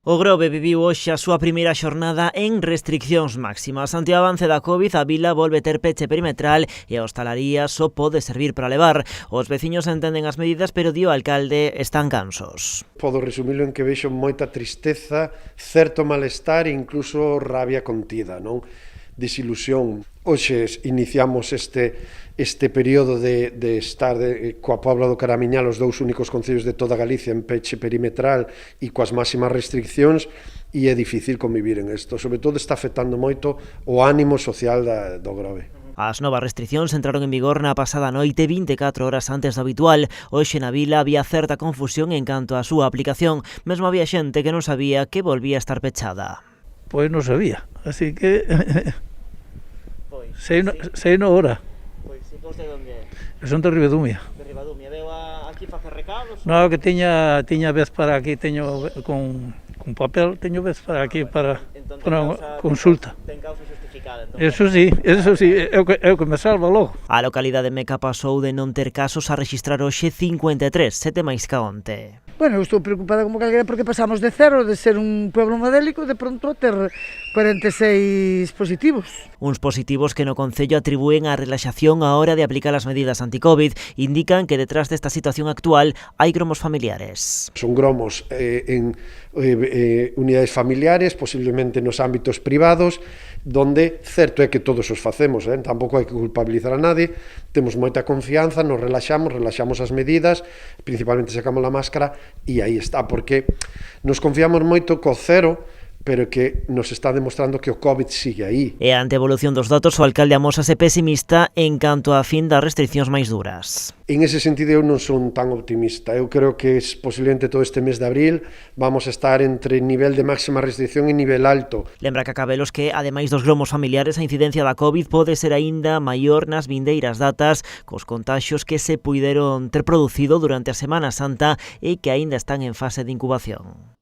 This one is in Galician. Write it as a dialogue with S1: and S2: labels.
S1: O Grove viviu hoxe a súa primeira xornada en restriccións máximas. Ante o avance da Covid, a vila volve ter peche perimetral e a hostalaría só pode servir para levar. Os veciños entenden as medidas, pero di o alcalde están cansos.
S2: Podo resumilo en que vexo moita tristeza, certo malestar e incluso rabia contida, non? Desilusión. Hoxe iniciamos este período de estar coa Pobla do Caramiñal, os dous únicos concellos de toda Galicia en peche perimetral e coas máximas restriccións, e é difícil convivir en isto. Sobre todo está afectando moito o ánimo social do Grove.
S1: As novas restriccións entraron en vigor na pasada noite 24 horas antes do habitual. Hoxe na vila había certa confusión en canto á súa aplicación. Mesmo había xente que non sabía que volvía a estar pechada.
S3: Pois non sabía, así que sei no hora.
S1: Pois, e vostede onde é?
S3: Eu son de Ribadumia.
S1: De Ribadumia. Veo aquí facer recados?
S3: No, que tiña vez para aquí, teño con papel, teño vez para aquí para consulta.
S1: Ten causa justificada, entón.
S3: Eso sí, é o que me salva logo.
S1: A localidade Meca pasou de non ter casos a rexistrar hoxe 53, 7 máis ca onte.
S4: Bueno, eu estou preocupada como calquera porque pasamos de cero, de ser un pueblo modélico, de pronto a ter 46 positivos.
S1: Uns positivos que no concello atribúen a relaxación á hora de aplicar as medidas anti-Covid. Indican que detrás desta situación actual hai gromos familiares.
S2: Son gromos en unidades familiares, posiblemente nos ámbitos privados, donde certo é que todos os facemos, tampouco hai que culpabilizar a nadie, temos moita confianza, nos relaxamos as medidas, principalmente sacamos a máscara, e aí está, porque nos confiamos moito co cero, pero que nos está demostrando que o Covid sigue aí.
S1: E ante a evolución dos datos, o alcalde amósase pesimista en canto á fin das restriccións máis duras.
S2: En ese sentido eu non son tan optimista. Eu creo que posiblemente todo este mes de abril vamos a estar entre nivel de máxima restricción e nivel alto.
S1: Lembra Cacabelos que, ademais dos gromos familiares, a incidencia da Covid pode ser aínda maior nas vindeiras datas, cos contaxios que se puideron ter producido durante a Semana Santa e que aínda están en fase de incubación.